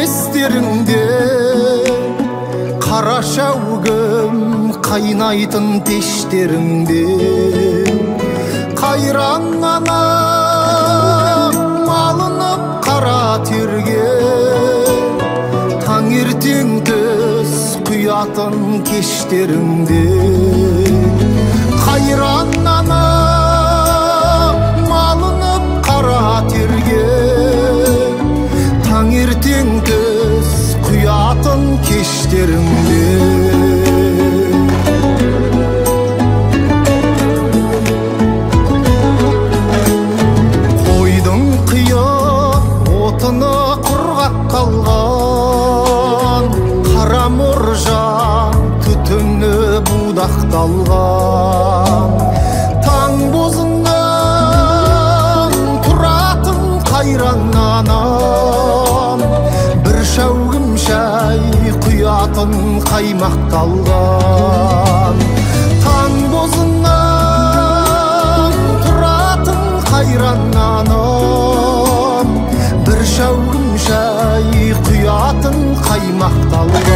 естеріңде қара шәугім қайнайтын пештеріңде қайран ана малынып қара терге таңертең түс құятын кештеріңде қайран ана малынып қара терге таңертең түс құятын кештеріңде қойдың қиып отыны құрғап қалған қара мұржа түтіні будақталған таң бозынан тұратын қайран анам бір шәугім шәй құятын қаймақталған таң бозынан тұратын қайран анам бір шәугім шәй құятын қаймақталған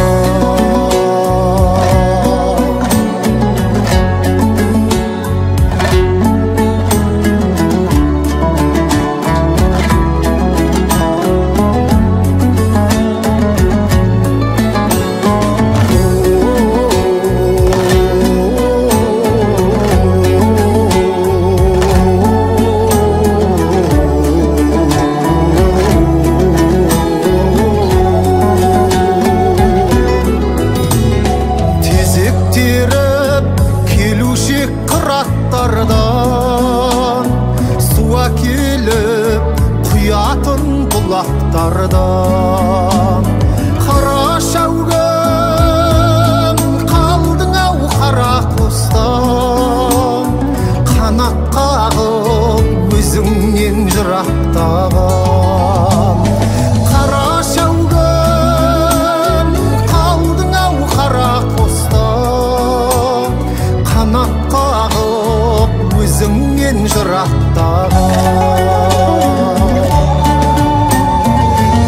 суа келіп құятын бұлақтардан қара шәугім қалдың ау қара қостан қанат қағып өзіңнен жырақтаған қара шәугім қалдың ау қара қостан қанат қағып өзіңнен жырақтаған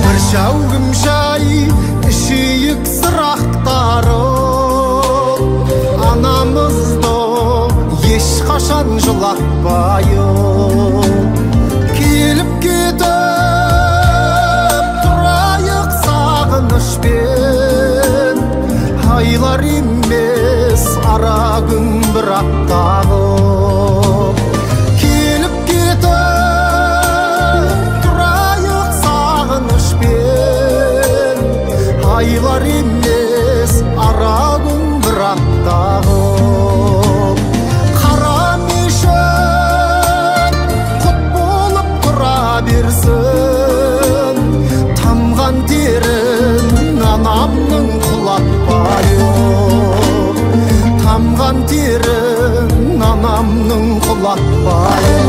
бір шәугім шай ішейік сырақтарып анамызды ешқашан жылатпайық келіп кетіп тұрайық сағынышпен айлар емес ара күн бір аттағып келіп кетіп тұрайық сағынышпен айлар емес ара күн бір аттағып қара мешіт құт болып тұра берсін тамған терін анамның құлатпайық тамған терін анамның құлатпайық